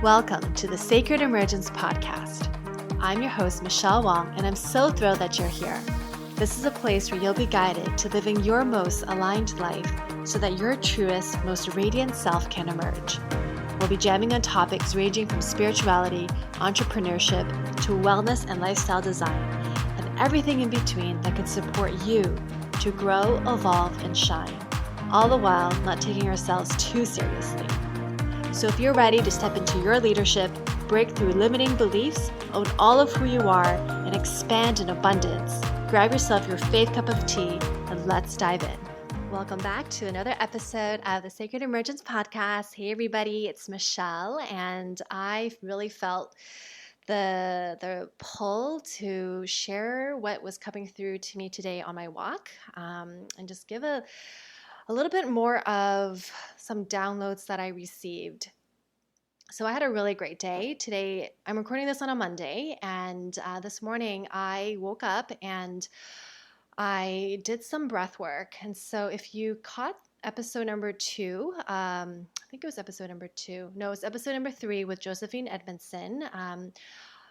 Welcome to the Sacred Emergence Podcast. I'm your host, Michelle Wong, and I'm so thrilled that you're here. This is a place where you'll be guided to living your most aligned life so that your truest, most radiant self can emerge. We'll be jamming on topics ranging from spirituality, entrepreneurship, to wellness and lifestyle design, and everything in between that can support you to grow, evolve, and shine, all the while not taking ourselves too seriously. So if you're ready to step into your leadership, break through limiting beliefs, own all of who you are, and expand in abundance, grab yourself your faith cup of tea and let's dive in. Welcome back to another episode of the Sacred Emergence Podcast. Hey everybody, it's Michelle, and I really felt the pull to share what was coming through to me today on my walk, and just give a little bit more of some downloads that I received. So I had a really great day. Today, I'm recording this on a Monday, and this morning I woke up and I did some breath work. And so if you caught episode number 2, I think it was episode number 2. No, it's episode number 3 with Josephine Edmondson.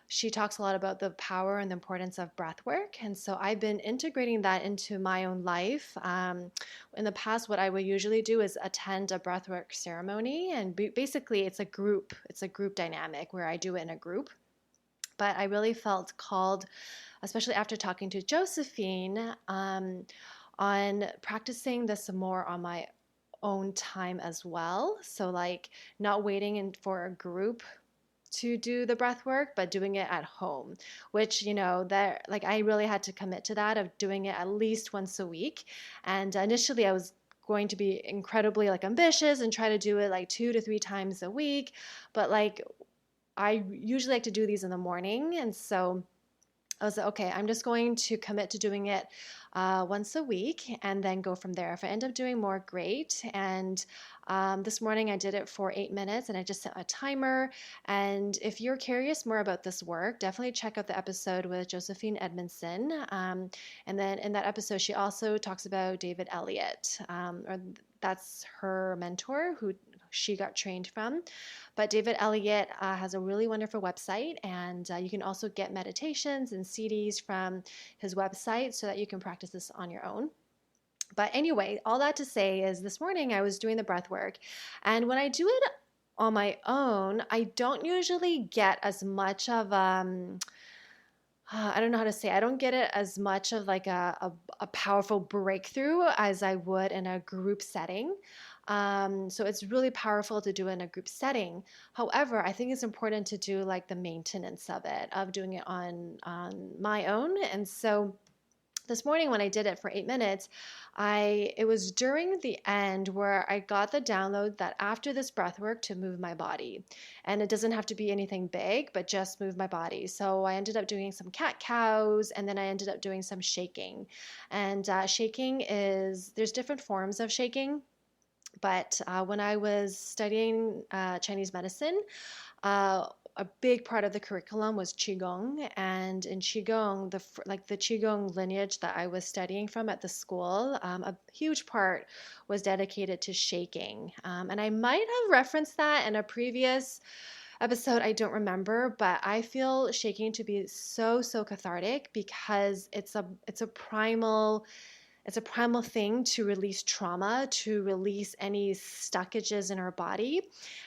She talks a lot about the power and the importance of breath work. And so I've been integrating that into my own life. In the past, what I would usually do is attend a breathwork ceremony. And basically, it's a group dynamic where I do it in a group. But I really felt called, especially after talking to Josephine, on practicing this more on my own time as well. So like not waiting for a group to do the breath work, but doing it at home, which, that like I really had to commit to that of doing it at least once a week. And initially I was going to be incredibly ambitious and try to do it 2 to 3 times a week. But I usually like to do these in the morning. And so I was like, okay, I'm just going to commit to doing it once a week and then go from there. If I end up doing more, great. And this morning I did it for 8 minutes and I just set a timer. And if you're curious more about this work, definitely check out the episode with Josephine Edmondson. And then in that episode, she also talks about David Elliott, or that's her mentor who she got trained from. But David Elliott has a really wonderful website, and you can also get meditations and CDs from his website so that you can practice this on your own. But anyway, all that to say is this morning I was doing the breath work, and when I do it on my own, I don't usually get as much of I don't know how to say, I don't get it as much of a powerful breakthrough as I would in a group setting. So it's really powerful to do in a group setting. However, I think it's important to do the maintenance of it, of doing it on my own. And so this morning when I did it for 8 minutes, it was during the end where I got the download that after this breath work to move my body. And it doesn't have to be anything big, but just move my body. So I ended up doing some cat cows, and then I ended up doing some shaking. And shaking there's different forms of shaking. But when I was studying Chinese medicine, a big part of the curriculum was Qigong, and in Qigong, the Qigong lineage that I was studying from at the school, a huge part was dedicated to shaking. And I might have referenced that in a previous episode, I don't remember, but I feel shaking to be so cathartic because it's a primal thing to release trauma, to release any stockages in our body.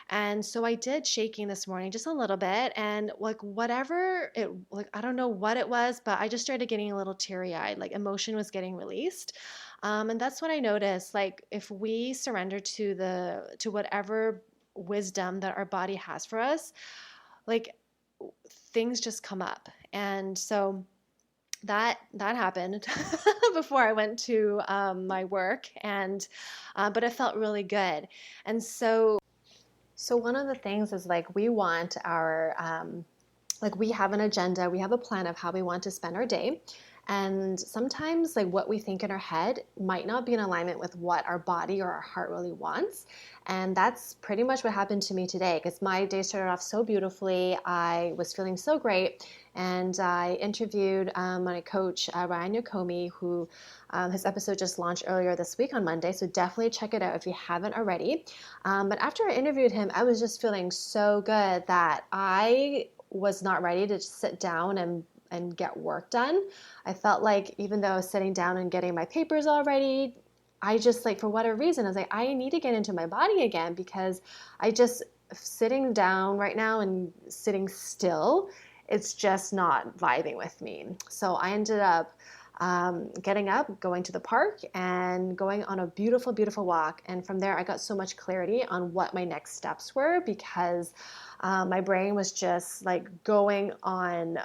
And so I did shaking this morning just a little bit, and whatever it, I don't know what it was, but I just started getting a little teary-eyed, emotion was getting released. And that's when I noticed, if we surrender to whatever wisdom that our body has for us, things just come up. And so that happened before I went to my work, and but it felt really good. And so one of the things is we want our we have an agenda, we have a plan of how we want to spend our day. And sometimes like what we think in our head might not be in alignment with what our body or our heart really wants. And that's pretty much what happened to me today, because my day started off so beautifully. I was feeling so great. And I interviewed my coach, Ryan Yokomi, who his episode just launched earlier this week on Monday. So definitely check it out if you haven't already. But after I interviewed him, I was just feeling so good that I was not ready to just sit down and get work done. I felt like even though I was sitting down and getting my papers all ready, I just like, for whatever reason, I was like, I need to get into my body again, because I just sitting down right now and sitting still, it's just not vibing with me. So I ended up getting up, going to the park, and going on a beautiful, beautiful walk. And from there, I got so much clarity on what my next steps were, because my brain was just like going on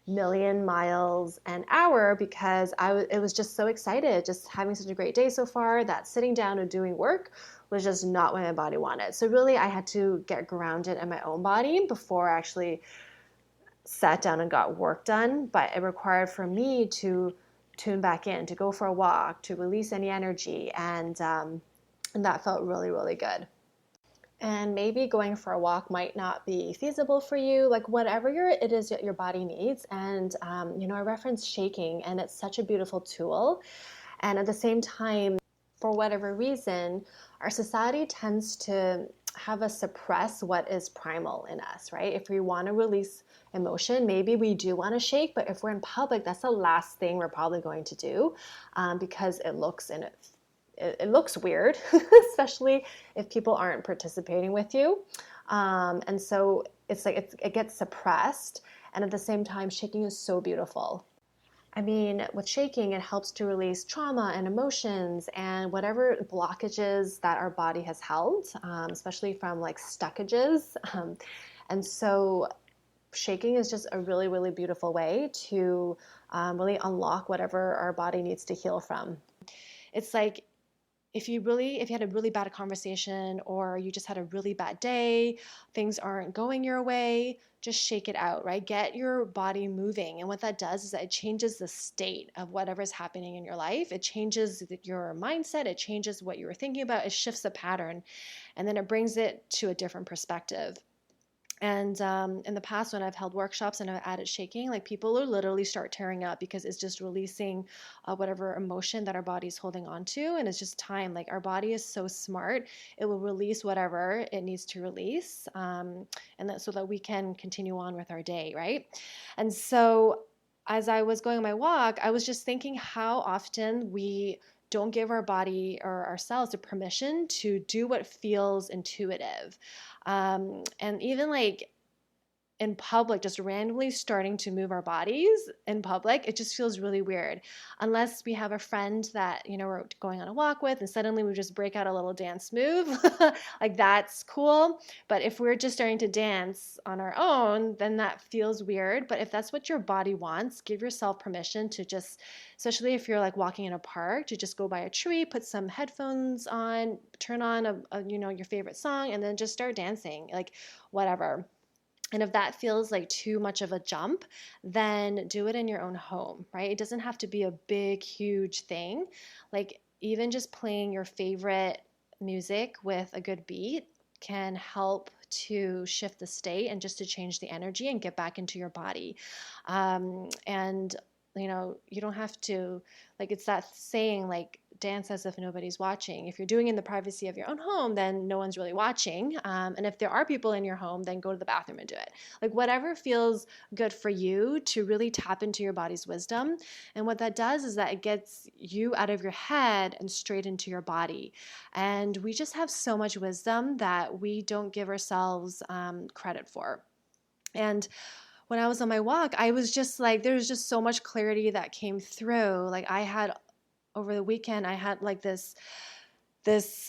million miles an hour, because it was just so excited, just having such a great day so far, that sitting down and doing work was just not what my body wanted. So really I had to get grounded in my own body before I actually sat down and got work done. But it required for me to tune back in, to go for a walk, to release any energy, and that felt really, really good. And maybe going for a walk might not be feasible for you, like whatever it is that your body needs. And, I referenced shaking, and it's such a beautiful tool. And at the same time, for whatever reason, our society tends to have us suppress what is primal in us, right? If we want to release emotion, maybe we do want to shake, but if we're in public, that's the last thing we're probably going to do, because it looks weird, especially if people aren't participating with you. And so it's like it gets suppressed. And at the same time, shaking is so beautiful. I mean, with shaking, it helps to release trauma and emotions and whatever blockages that our body has held, especially from like stuckages. And so shaking is just a really, really beautiful way to really unlock whatever our body needs to heal from. It's like, if you had a really bad conversation, or you just had a really bad day, things aren't going your way, just shake it out, right? Get your body moving. And what that does is that it changes the state of whatever's happening in your life. It changes your mindset. It changes what you were thinking about. It shifts the pattern, and then it brings it to a different perspective. And in the past, when I've held workshops and I've added shaking, like people will literally start tearing up, because it's just releasing whatever emotion that our body's holding on to. And it's just time. Like our body is so smart. It will release whatever it needs to release, and that so that we can continue on with our day, right? And so as I was going on my walk, I was just thinking how often we don't give our body or ourselves the permission to do what feels intuitive. And even like in public, just randomly starting to move our bodies in public, it just feels really weird. Unless we have a friend that, we're going on a walk with, and suddenly we just break out a little dance move, like that's cool. But if we're just starting to dance on our own, then that feels weird. But if that's what your body wants, give yourself permission to just, especially if you're like walking in a park, to just go by a tree, put some headphones on, turn on your favorite song, and then just start dancing, like whatever. And if that feels like too much of a jump, then do it in your own home, right? It doesn't have to be a big, huge thing. Like even just playing your favorite music with a good beat can help to shift the state and just to change the energy and get back into your body. And you don't have to, like, it's that saying, like, dance as if nobody's watching. If you're doing it in the privacy of your own home, then no one's really watching. And if there are people in your home, then go to the bathroom and do it. Like whatever feels good for you, to really tap into your body's wisdom. And what that does is that it gets you out of your head and straight into your body. And we just have so much wisdom that we don't give ourselves credit for. And when I was on my walk, I was just like, there was just so much clarity that came through. Like over the weekend, I had like this,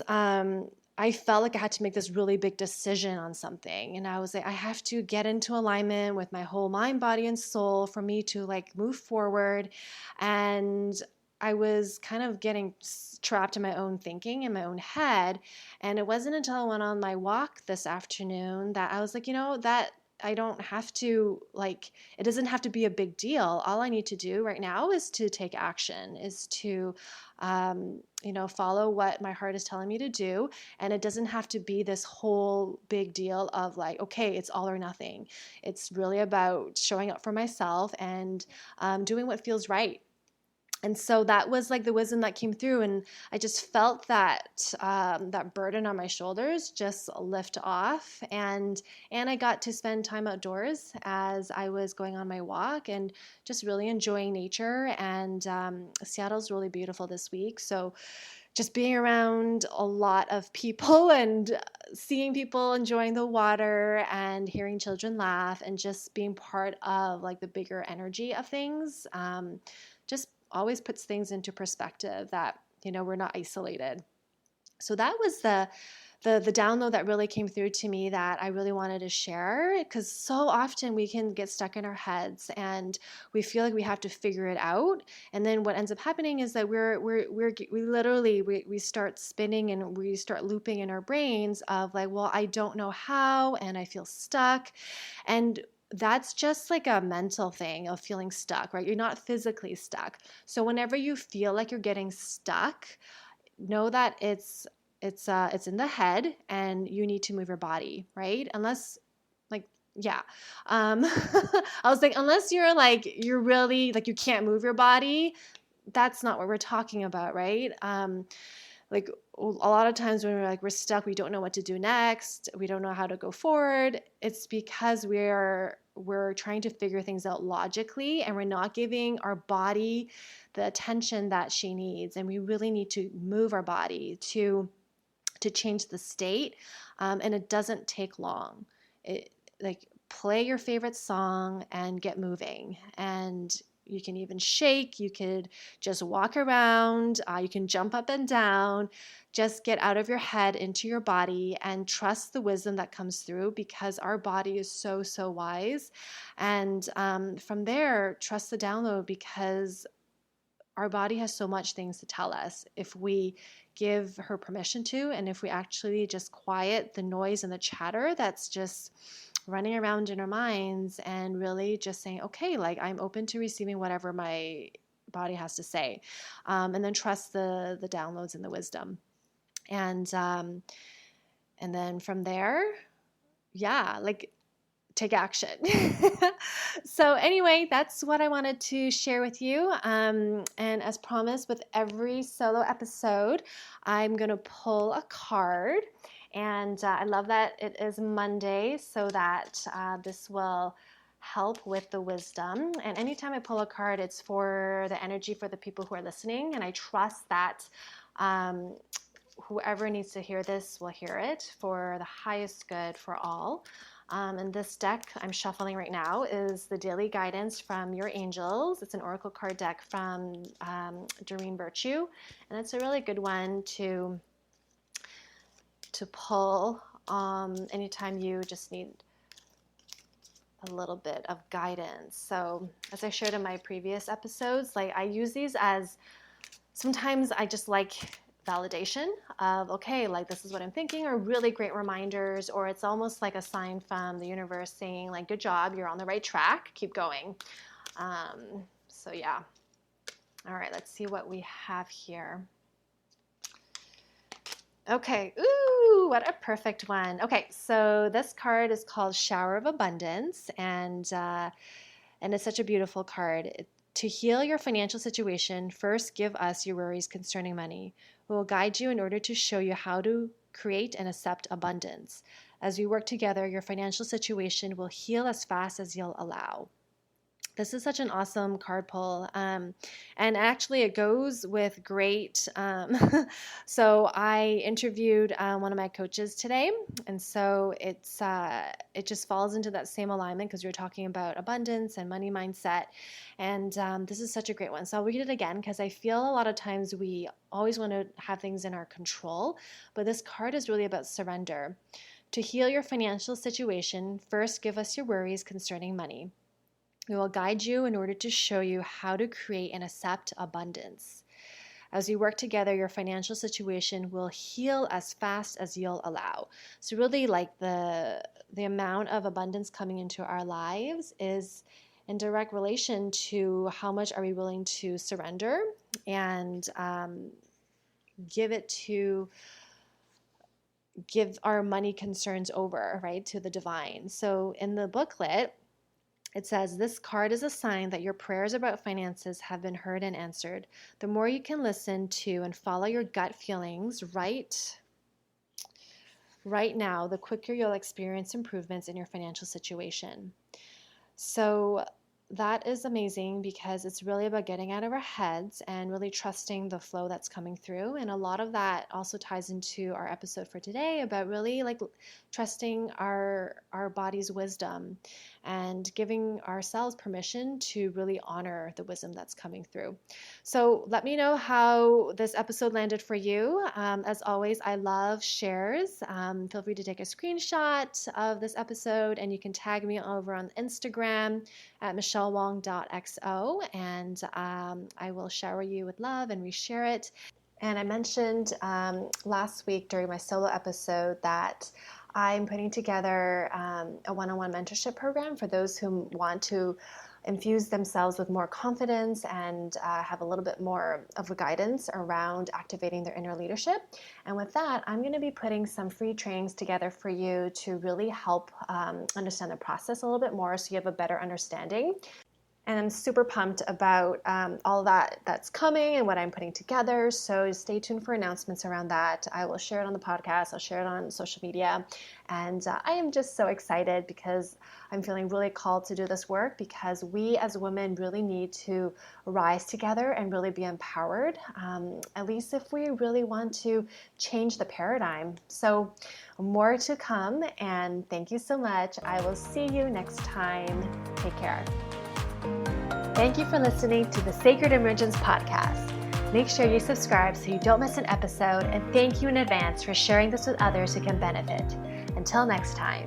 I felt like I had to make this really big decision on something. And I was like, I have to get into alignment with my whole mind, body, and soul for me to like move forward. And I was kind of getting trapped in my own thinking, in my own head. And it wasn't until I went on my walk this afternoon that I was like, that I don't have to, like, it doesn't have to be a big deal. All I need to do right now is to take action, is to, follow what my heart is telling me to do. And it doesn't have to be this whole big deal of like, okay, it's all or nothing. It's really about showing up for myself and doing what feels right. And so that was like the wisdom that came through, and I just felt that burden on my shoulders just lift off, and I got to spend time outdoors as I was going on my walk and just really enjoying nature. And Seattle's really beautiful this week, so just being around a lot of people and seeing people enjoying the water and hearing children laugh and just being part of like the bigger energy of things. Just always puts things into perspective that, we're not isolated. So that was the download that really came through to me that I really wanted to share, because so often we can get stuck in our heads and we feel like we have to figure it out. And then what ends up happening is that we start spinning and we start looping in our brains of like, well, I don't know how, and I feel stuck. And that's just like a mental thing of feeling stuck, right? You're not physically stuck. So whenever you feel like you're getting stuck, know that it's in the head and you need to move your body, right? Unless like, yeah. I was like, unless you're really like, you can't move your body, that's not what we're talking about, right? Like a lot of times when we're stuck, we don't know what to do next, we don't know how to go forward, it's because we're trying to figure things out logically, and we're not giving our body the attention that she needs. And we really need to move our body to change the state. And it doesn't take long. Play your favorite song and get moving. And you can even shake. You could just walk around. You can jump up and down. Just get out of your head into your body and trust the wisdom that comes through, because our body is so, so wise. And from there, trust the download, because our body has so much things to tell us if we give her permission to, and if we actually just quiet the noise and the chatter that's just running around in our minds, and really just saying, okay, like, I'm open to receiving whatever my body has to say, and then trust the downloads and the wisdom. And then from there, yeah, like, take action. So anyway, that's what I wanted to share with you. And as promised, with every solo episode, I'm going to pull a card. And I love that it is Monday, so that this will help with the wisdom. And anytime I pull a card, it's for the energy for the people who are listening. And I trust that whoever needs to hear this will hear it for the highest good for all. And this deck I'm shuffling right now is the Daily Guidance from Your Angels. It's an oracle card deck from Doreen Virtue, and it's a really good one to pull anytime you just need a little bit of guidance. So as I shared in my previous episodes, like, I use these as, sometimes I just like validation of, okay, like, this is what I'm thinking, or really great reminders, or it's almost like a sign from the universe saying, like, good job, you're on the right track, keep going. So yeah. All right, let's see what we have here. Okay, ooh, what a perfect one. Okay, so this card is called Shower of Abundance, and it's such a beautiful card. To heal your financial situation, first give us your worries concerning money. We will guide you in order to show you how to create and accept abundance. As we work together, your financial situation will heal as fast as you'll allow. This is such an awesome card pull, and actually it goes with great. So I interviewed one of my coaches today, and so it just falls into that same alignment, because we were talking about abundance and money mindset, and this is such a great one. So I'll read it again, because I feel a lot of times we always want to have things in our control, but this card is really about surrender. To heal your financial situation, first give us your worries concerning money. We will guide you in order to show you how to create and accept abundance. As we work together, your financial situation will heal as fast as you'll allow. So really, like the amount of abundance coming into our lives is in direct relation to how much are we willing to surrender and give our money concerns over, right, to the divine. So in the booklet, it says, this card is a sign that your prayers about finances have been heard and answered. The more you can listen to and follow your gut feelings right now, the quicker you'll experience improvements in your financial situation. So that is amazing because it's really about getting out of our heads and really trusting the flow that's coming through. And a lot of that also ties into our episode for today about really like trusting our body's wisdom and giving ourselves permission to really honor the wisdom that's coming through. So let me know how this episode landed for you. As always, I love shares. Feel free to take a screenshot of this episode and you can tag me over on Instagram at michellewong.xo, and I will shower you with love and reshare it. And I mentioned last week during my solo episode that I'm putting together a one-on-one mentorship program for those who want to infuse themselves with more confidence and have a little bit more of a guidance around activating their inner leadership. And with that, I'm going to be putting some free trainings together for you to really help understand the process a little bit more so you have a better understanding. And I'm super pumped about all that's coming and what I'm putting together. So stay tuned for announcements around that. I will share it on the podcast. I'll share it on social media. And I am just so excited because I'm feeling really called to do this work because we as women really need to rise together and really be empowered, at least if we really want to change the paradigm. So more to come. And thank you so much. I will see you next time. Take care. Thank you for listening to the Sacred Emergence podcast. Make sure you subscribe so you don't miss an episode, and thank you in advance for sharing this with others who can benefit. Until next time.